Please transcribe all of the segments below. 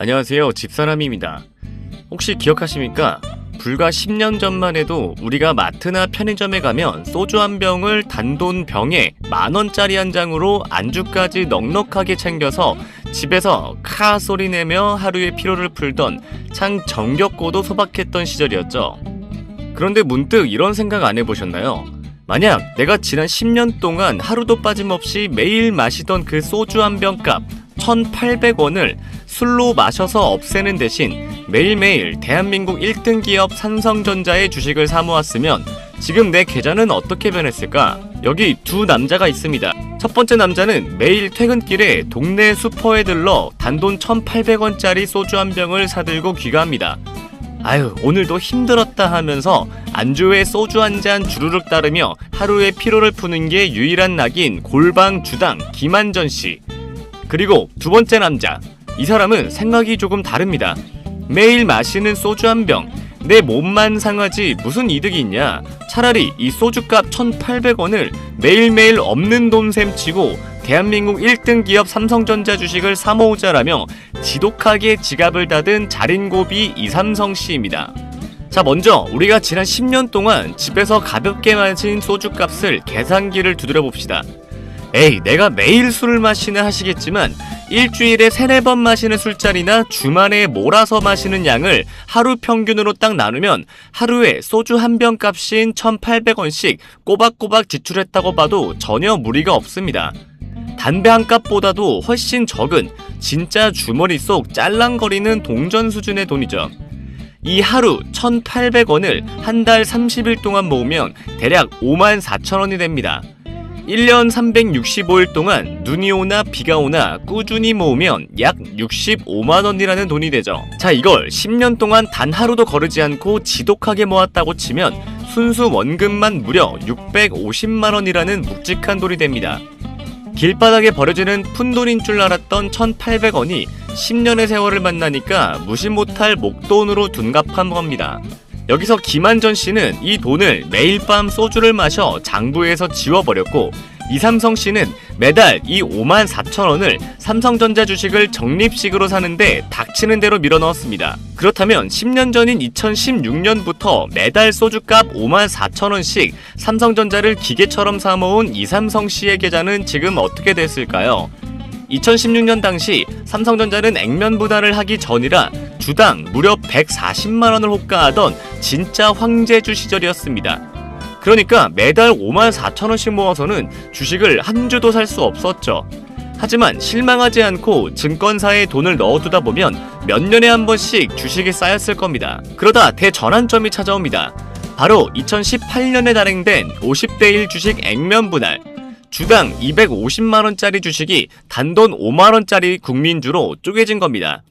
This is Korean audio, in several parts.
안녕하세요. 집사람입니다. 혹시 기억하십니까? 불과 10년 전만 해도 우리가 마트나 편의점에 가면 소주 한 병을 단돈 병에 10,000원짜리 한 장으로 안주까지 넉넉하게 챙겨서 집에서 카 소리 내며 하루의 피로를 풀던 참 정겹고도 소박했던 시절이었죠. 그런데 문득 이런 생각 안 해보셨나요? 만약 내가 지난 10년 동안 하루도 빠짐없이 매일 마시던 그 소주 한 병 값 1,800원을 술로 마셔서 없애는 대신 매일매일 대한민국 1등 기업 삼성전자의 주식을 사모았으면 지금 내 계좌는 어떻게 변했을까? 여기 두 남자가 있습니다. 첫 번째 남자는 매일 퇴근길에 동네 슈퍼에 들러 단돈 1,800원짜리 소주 한 병을 사들고 귀가합니다. 아유, 오늘도 힘들었다 하면서 안주에 소주 한 잔 주르륵 따르며 하루의 피로를 푸는 게 유일한 낙인 골방 주당 김한전 씨. 그리고 두 번째 남자, 이 사람은 생각이 조금 다릅니다. 매일 마시는 소주 한 병, 내 몸만 상하지 무슨 이득이 있냐. 차라리 이 소주값 1,800원을 매일매일 없는 돈 셈치고 대한민국 1등 기업 삼성전자 주식을 사모으자라며 지독하게 지갑을 닫은 자린고비 이삼성 씨입니다. 자, 먼저 우리가 지난 10년 동안 집에서 가볍게 마신 소주값을 계산기를 두드려 봅시다. 에이, 내가 매일 술을 마시나 하시겠지만 일주일에 3-4번 마시는 술자리나 주말에 몰아서 마시는 양을 하루 평균으로 딱 나누면 하루에 소주 한 병 값인 1,800원씩 꼬박꼬박 지출했다고 봐도 전혀 무리가 없습니다. 담배 한 값보다도 훨씬 적은 진짜 주머니 속 짤랑거리는 동전 수준의 돈이죠. 이 하루 1,800원을 한 달 30일 동안 모으면 대략 54,000원이 됩니다. 1년 365일 동안 눈이 오나 비가 오나 꾸준히 모으면 약 65만원이라는 돈이 되죠. 자, 이걸 10년 동안 단 하루도 거르지 않고 지독하게 모았다고 치면 순수 원금만 무려 650만원이라는 묵직한 돈이 됩니다. 길바닥에 버려지는 푼돈인 줄 알았던 1,800원이 10년의 세월을 만나니까 무시 못할 목돈으로 둔갑한 겁니다. 여기서 김한전 씨는 이 돈을 매일 밤 소주를 마셔 장부에서 지워버렸고, 이삼성 씨는 매달 이 54,000원을 삼성전자 주식을 적립식으로 사는데 닥치는 대로 밀어넣었습니다. 그렇다면 10년 전인 2016년부터 매달 소주값 54,000원씩 삼성전자를 기계처럼 사모은 이삼성 씨의 계좌는 지금 어떻게 됐을까요? 2016년 당시 삼성전자는 액면 분할을 하기 전이라 주당 무려 140만원을 호가하던 진짜 황제주 시절이었습니다. 그러니까 매달 54,000원씩 모아서는 주식을 한 주도 살 수 없었죠. 하지만 실망하지 않고 증권사에 돈을 넣어두다 보면 몇 년에 한 번씩 주식이 쌓였을 겁니다. 그러다 대전환점이 찾아옵니다. 바로 2018년에 발행된 50대 1 주식 액면 분할. 주당 250만원짜리 주식이 단돈 5만원짜리 국민주로 쪼개진 겁니다.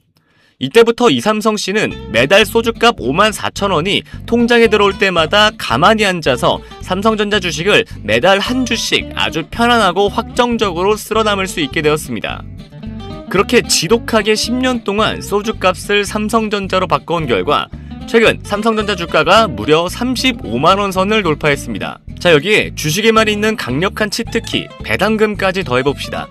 이때부터 이삼성 씨는 매달 소주값 54,000원이 통장에 들어올 때마다 가만히 앉아서 삼성전자 주식을 매달 한 주씩 아주 편안하고 확정적으로 쓸어 담을 수 있게 되었습니다. 그렇게 지독하게 10년 동안 소주값을 삼성전자로 바꿔온 결과 최근 삼성전자 주가가 무려 35만원 선을 돌파했습니다. 자, 여기에 주식에만 있는 강력한 치트키, 배당금까지 더해봅시다.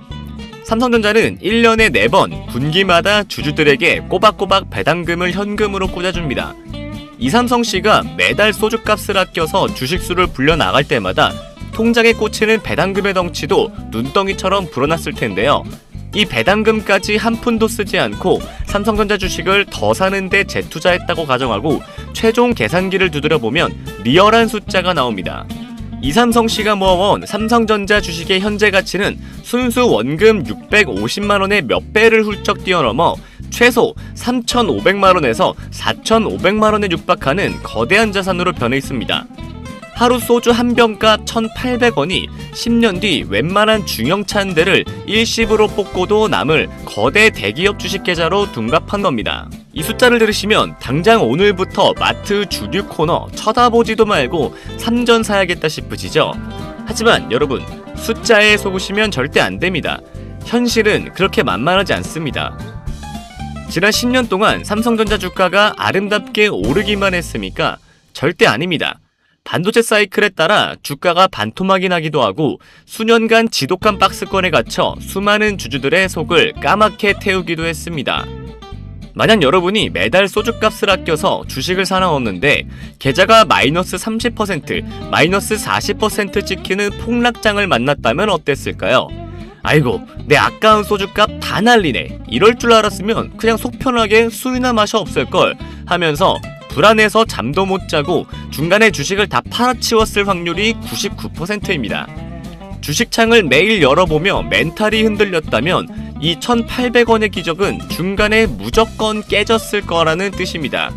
삼성전자는 1년에 4번 분기마다 주주들에게 꼬박꼬박 배당금을 현금으로 꽂아줍니다. 이삼성 씨가 매달 소주값을 아껴서 주식수를 불려나갈 때마다 통장에 꽂히는 배당금의 덩치도 눈덩이처럼 불어났을 텐데요. 이 배당금까지 한 푼도 쓰지 않고 삼성전자 주식을 더 사는데 재투자했다고 가정하고 최종 계산기를 두드려보면 리얼한 숫자가 나옵니다. 이삼성 씨가 모아온 삼성전자 주식의 현재 가치는 순수 원금 650만원의 몇 배를 훌쩍 뛰어넘어 최소 3,500만원에서 4,500만원에 육박하는 거대한 자산으로 변해 있습니다. 하루 소주 한 병값 1,800원이 10년 뒤 웬만한 중형차 한 대를 일시불로 뽑고도 남을 거대 대기업 주식 계좌로 둔갑한 겁니다. 이 숫자를 들으시면 당장 오늘부터 마트 주류 코너 쳐다보지도 말고 3전 사야겠다 싶으시죠? 하지만 여러분, 숫자에 속으시면 절대 안 됩니다. 현실은 그렇게 만만하지 않습니다. 지난 10년 동안 삼성전자 주가가 아름답게 오르기만 했습니까? 절대 아닙니다. 반도체 사이클에 따라 주가가 반토막이 나기도 하고 수년간 지독한 박스권에 갇혀 수많은 주주들의 속을 까맣게 태우기도 했습니다. 만약 여러분이 매달 소주값을 아껴서 주식을 사나웠는데 계좌가 마이너스 30%, 마이너스 40% 찍히는 폭락장을 만났다면 어땠을까요? 아이고, 내 아까운 소주값 다 날리네. 이럴 줄 알았으면 그냥 속 편하게 술이나 마셔 없을걸 하면서 불안해서 잠도 못 자고 중간에 주식을 다 팔아치웠을 확률이 99%입니다. 주식창을 매일 열어보며 멘탈이 흔들렸다면 이 1,800원의 기적은 중간에 무조건 깨졌을 거라는 뜻입니다.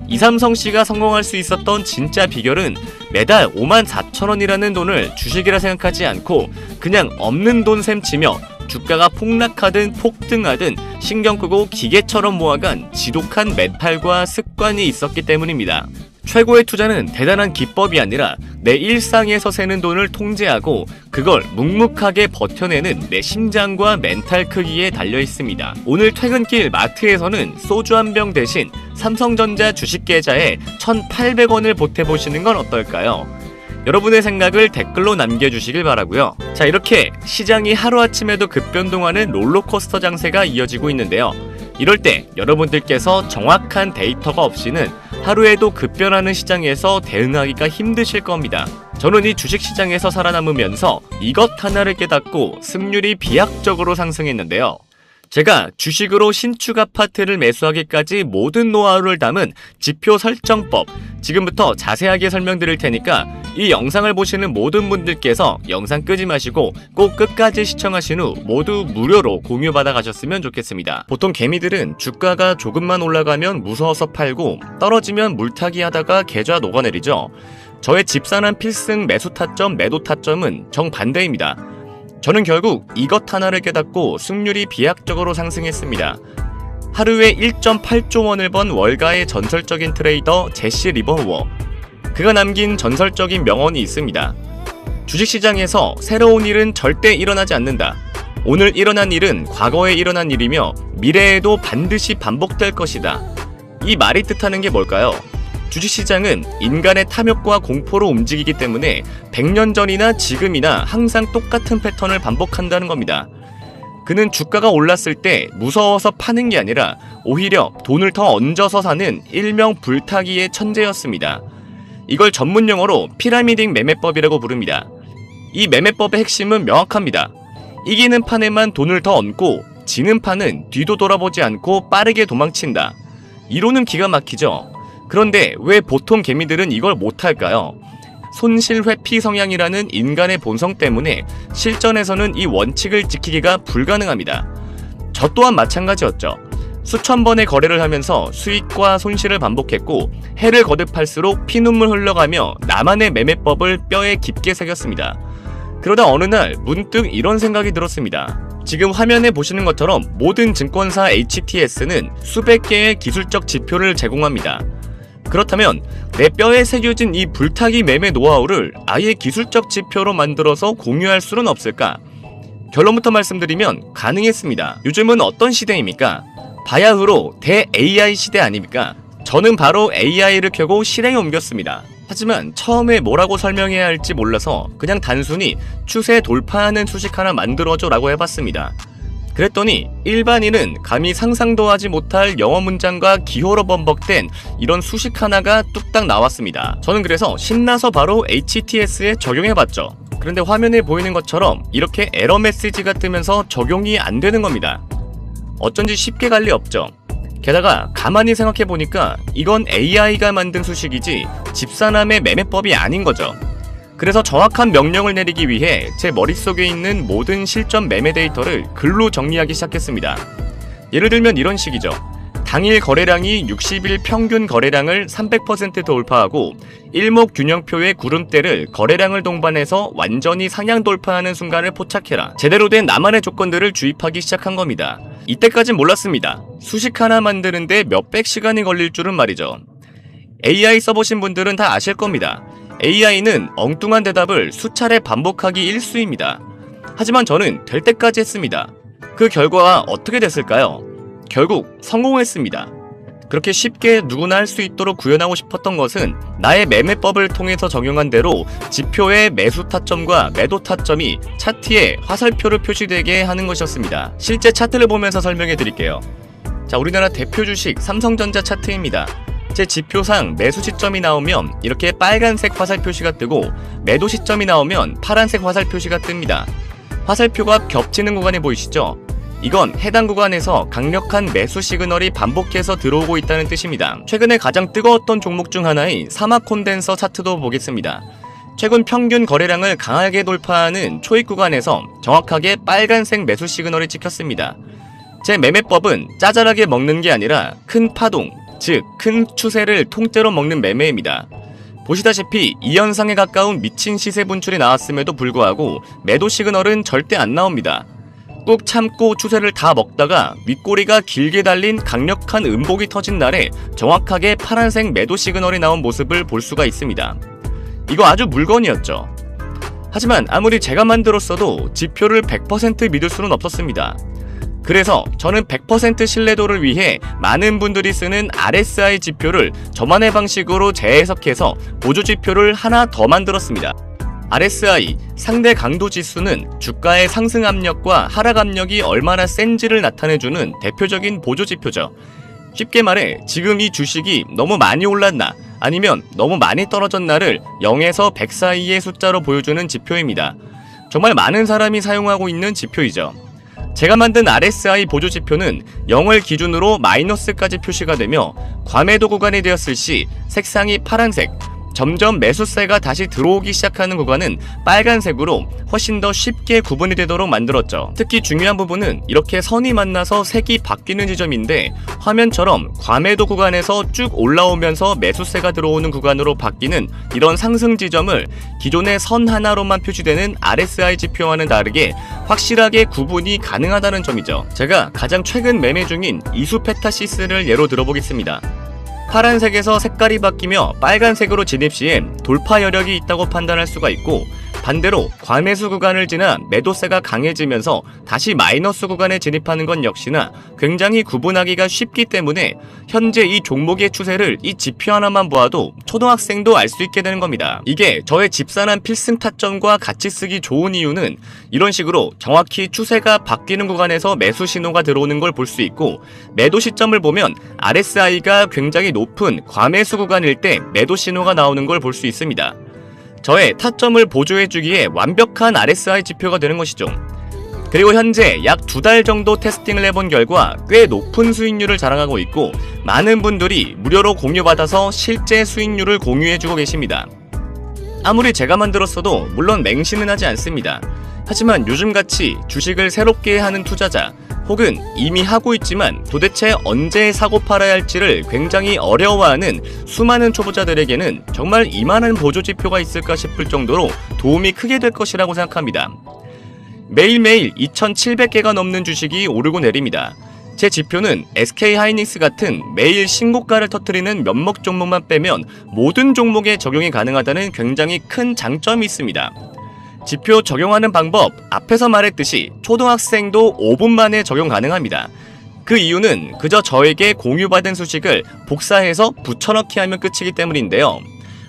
이삼성씨가 성공할 수 있었던 진짜 비결은 매달 54,000원이라는 돈을 주식이라 생각하지 않고 그냥 없는 돈 셈 치며 주가가 폭락하든 폭등하든 신경 끄고 기계처럼 모아간 지독한 멘탈과 습관이 있었기 때문입니다. 최고의 투자는 대단한 기법이 아니라 내 일상에서 새는 돈을 통제하고 그걸 묵묵하게 버텨내는 내 심장과 멘탈 크기에 달려 있습니다. 오늘 퇴근길 마트에서는 소주 한 병 대신 삼성전자 주식 계좌에 1,800원을 보태보시는 건 어떨까요? 여러분의 생각을 댓글로 남겨주시길 바라고요. 자, 이렇게 시장이 하루아침에도 급변동하는 롤러코스터 장세가 이어지고 있는데요. 이럴 때 여러분들께서 정확한 데이터가 없이는 하루에도 급변하는 시장에서 대응하기가 힘드실 겁니다. 저는 이 주식시장에서 살아남으면서 이것 하나를 깨닫고 승률이 비약적으로 상승했는데요. 제가 주식으로 신축 아파트를 매수하기까지 모든 노하우를 담은 지표 설정법, 지금부터 자세하게 설명드릴 테니까 이 영상을 보시는 모든 분들께서 영상 끄지 마시고 꼭 끝까지 시청하신 후 모두 무료로 공유받아 가셨으면 좋겠습니다. 보통 개미들은 주가가 조금만 올라가면 무서워서 팔고 떨어지면 물타기 하다가 계좌 녹아내리죠. 저의 집사람 필승 매수 타점, 매도 타점은 정반대입니다. 저는 결국 이것 하나를 깨닫고 승률이 비약적으로 상승했습니다. 하루에 1.8조 원을 번 월가의 전설적인 트레이더 제시 리버워. 그가 남긴 전설적인 명언이 있습니다. 주식시장에서 새로운 일은 절대 일어나지 않는다. 오늘 일어난 일은 과거에 일어난 일이며 미래에도 반드시 반복될 것이다. 이 말이 뜻하는 게 뭘까요? 주식시장은 인간의 탐욕과 공포로 움직이기 때문에 100년 전이나 지금이나 항상 똑같은 패턴을 반복한다는 겁니다. 그는 주가가 올랐을 때 무서워서 파는 게 아니라 오히려 돈을 더 얹어서 사는 일명 불타기의 천재였습니다. 이걸 전문용어로 피라미딩 매매법이라고 부릅니다. 이 매매법의 핵심은 명확합니다. 이기는 판에만 돈을 더 얹고 지는 판은 뒤도 돌아보지 않고 빠르게 도망친다. 이론은 기가 막히죠. 그런데 왜 보통 개미들은 이걸 못할까요? 손실 회피 성향이라는 인간의 본성 때문에 실전에서는 이 원칙을 지키기가 불가능합니다. 저 또한 마찬가지였죠. 수천 번의 거래를 하면서 수익과 손실을 반복했고 해를 거듭할수록 피눈물 흘러가며 나만의 매매법을 뼈에 깊게 새겼습니다. 그러다 어느 날 문득 이런 생각이 들었습니다. 지금 화면에 보시는 것처럼 모든 증권사 HTS는 수백 개의 기술적 지표를 제공합니다. 그렇다면 내 뼈에 새겨진 이 불타기 매매 노하우를 아예 기술적 지표로 만들어서 공유할 수는 없을까? 결론부터 말씀드리면 가능했습니다. 요즘은 어떤 시대입니까? 바야흐로 대-AI 시대 아닙니까? 저는 바로 AI를 켜고 실행에 옮겼습니다. 하지만 처음에 뭐라고 설명해야 할지 몰라서 그냥 단순히 추세 돌파하는 수식 하나 만들어줘 라고 해봤습니다. 그랬더니 일반인은 감히 상상도 하지 못할 영어 문장과 기호로 번복된 이런 수식 하나가 뚝딱 나왔습니다. 저는 그래서 신나서 바로 HTS에 적용해봤죠. 그런데 화면에 보이는 것처럼 이렇게 에러 메시지가 뜨면서 적용이 안 되는 겁니다. 어쩐지 쉽게 갈 리 없죠. 게다가 가만히 생각해보니까 이건 AI가 만든 수식이지 집사남의 매매법이 아닌 거죠. 그래서 정확한 명령을 내리기 위해 제 머릿속에 있는 모든 실전 매매 데이터를 글로 정리하기 시작했습니다. 예를 들면 이런 식이죠. 당일 거래량이 60일 평균 거래량을 300% 돌파하고 일목균형표의 구름대를 거래량을 동반해서 완전히 상향 돌파하는 순간을 포착해라. 제대로 된 나만의 조건들을 주입하기 시작한 겁니다. 이때까진 몰랐습니다. 수식 하나 만드는데 몇백 시간이 걸릴 줄은 말이죠. AI 써보신 분들은 다 아실 겁니다. AI는 엉뚱한 대답을 수차례 반복하기 일쑤입니다. 하지만 저는 될 때까지 했습니다. 그 결과가 어떻게 됐을까요? 결국 성공했습니다. 그렇게 쉽게 누구나 할 수 있도록 구현하고 싶었던 것은 나의 매매법을 통해서 적용한 대로 지표의 매수 타점과 매도 타점이 차트에 화살표로 표시되게 하는 것이었습니다. 실제 차트를 보면서 설명해 드릴게요. 자, 우리나라 대표 주식 삼성전자 차트입니다. 제 지표상 매수 시점이 나오면 이렇게 빨간색 화살 표시가 뜨고 매도 시점이 나오면 파란색 화살 표시가 뜹니다. 화살표가 겹치는 구간이 보이시죠? 이건 해당 구간에서 강력한 매수 시그널이 반복해서 들어오고 있다는 뜻입니다. 최근에 가장 뜨거웠던 종목 중 하나인 사막 콘덴서 차트도 보겠습니다. 최근 평균 거래량을 강하게 돌파하는 초입 구간에서 정확하게 빨간색 매수 시그널이 찍혔습니다. 제 매매법은 짜잘하게 먹는 게 아니라 큰 파동, 즉 큰 추세를 통째로 먹는 매매입니다. 보시다시피 이 현상에 가까운 미친 시세 분출이 나왔음에도 불구하고 매도 시그널은 절대 안 나옵니다. 꾹 참고 추세를 다 먹다가 윗꼬리가 길게 달린 강력한 음봉이 터진 날에 정확하게 파란색 매도 시그널이 나온 모습을 볼 수가 있습니다. 이거 아주 물건이었죠. 하지만 아무리 제가 만들었어도 지표를 100% 믿을 수는 없었습니다. 그래서 저는 100% 신뢰도를 위해 많은 분들이 쓰는 RSI 지표를 저만의 방식으로 재해석해서 보조 지표를 하나 더 만들었습니다. RSI, 상대 강도 지수는 주가의 상승 압력과 하락 압력이 얼마나 센지를 나타내주는 대표적인 보조 지표죠. 쉽게 말해 지금 이 주식이 너무 많이 올랐나 아니면 너무 많이 떨어졌나를 0에서 100 사이의 숫자로 보여주는 지표입니다. 정말 많은 사람이 사용하고 있는 지표이죠. 제가 만든 RSI 보조 지표는 0을 기준으로 마이너스까지 표시가 되며 과매도 구간이 되었을 시 색상이 파란색, 점점 매수세가 다시 들어오기 시작하는 구간은 빨간색으로 훨씬 더 쉽게 구분이 되도록 만들었죠. 특히 중요한 부분은 이렇게 선이 만나서 색이 바뀌는 지점인데 화면처럼 과매도 구간에서 쭉 올라오면서 매수세가 들어오는 구간으로 바뀌는 이런 상승 지점을 기존의 선 하나로만 표시되는 RSI 지표와는 다르게 확실하게 구분이 가능하다는 점이죠. 제가 가장 최근 매매 중인 이수페타시스를 예로 들어보겠습니다. 파란색에서 색깔이 바뀌며 빨간색으로 진입 시엔 돌파 여력이 있다고 판단할 수가 있고, 반대로 과매수 구간을 지나 매도세가 강해지면서 다시 마이너스 구간에 진입하는 건 역시나 굉장히 구분하기가 쉽기 때문에 현재 이 종목의 추세를 이 지표 하나만 보아도 초등학생도 알 수 있게 되는 겁니다. 이게 저의 집산한 필승 타점과 같이 쓰기 좋은 이유는 이런 식으로 정확히 추세가 바뀌는 구간에서 매수 신호가 들어오는 걸 볼 수 있고, 매도 시점을 보면 RSI가 굉장히 높은 과매수 구간일 때 매도 신호가 나오는 걸 볼 수 있습니다. 저의 타점을 보조해주기에 완벽한 RSI 지표가 되는 것이죠. 그리고 현재 약 2달 정도 테스팅을 해본 결과 꽤 높은 수익률을 자랑하고 있고, 많은 분들이 무료로 공유받아서 실제 수익률을 공유해주고 계십니다. 아무리 제가 만들었어도 물론 맹신은 하지 않습니다. 하지만 요즘같이 주식을 새롭게 하는 투자자, 혹은 이미 하고 있지만 도대체 언제 사고 팔아야 할지를 굉장히 어려워하는 수많은 초보자들에게는 정말 이만한 보조지표가 있을까 싶을 정도로 도움이 크게 될 것이라고 생각합니다. 매일매일 2,700개가 넘는 주식이 오르고 내립니다. 제 지표는 SK하이닉스 같은 매일 신고가를 터뜨리는 몇몇 종목만 빼면 모든 종목에 적용이 가능하다는 굉장히 큰 장점이 있습니다. 지표 적용하는 방법, 앞에서 말했듯이 초등학생도 5분 만에 적용 가능합니다. 그 이유는 그저 저에게 공유받은 수식을 복사해서 붙여넣기 하면 끝이기 때문인데요.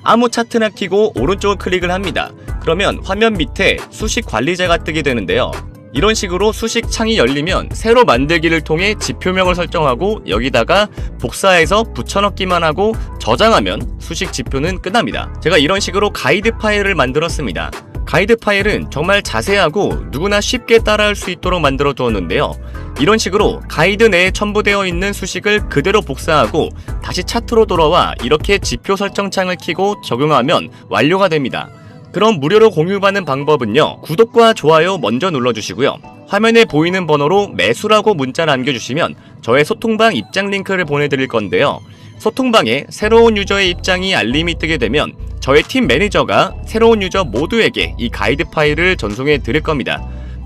아무 차트나 켜고 오른쪽을 클릭을 합니다. 그러면 화면 밑에 수식 관리자가 뜨게 되는데요. 이런 식으로 수식 창이 열리면 새로 만들기를 통해 지표명을 설정하고 여기다가 복사해서 붙여넣기만 하고 저장하면 수식 지표는 끝납니다. 제가 이런 식으로 가이드 파일을 만들었습니다. 가이드 파일은 정말 자세하고 누구나 쉽게 따라할 수 있도록 만들어 두었는데요. 이런 식으로 가이드 내에 첨부되어 있는 수식을 그대로 복사하고 다시 차트로 돌아와 이렇게 지표 설정창을 켜고 적용하면 완료가 됩니다. 그럼 무료로 공유받는 방법은요, 구독과 좋아요 먼저 눌러주시고요. 화면에 보이는 번호로 매수라고 문자 남겨주시면 저의 소통방 입장 링크를 보내드릴 건데요. 소통방에 새로운 유저의 입장이 알림이 뜨게 되면 저의 팀 매니저가 새로운 유저 모두에게 이 가이드 파일을 전송해 드릴 겁니다.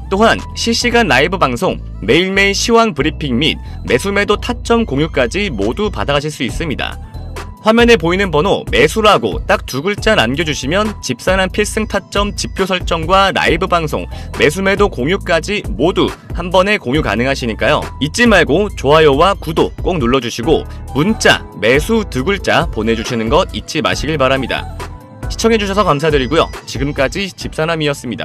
또한 실시간 라이브 방송, 매일매일 시황 브리핑 및 매수매도 타점 공유까지 모두 받아가실 수 있습니다. 화면에 보이는 번호 매수라고 딱 2글자 남겨주시면 집산한 필승 타점 지표 설정과 라이브 방송, 매수매도 공유까지 모두 한 번에 공유 가능하시니까요. 잊지 말고 좋아요와 구독 꼭 눌러주시고 문자 매수 2글자 보내주시는 것 잊지 마시길 바랍니다. 시청해주셔서 감사드리고요. 지금까지 집사남이었습니다.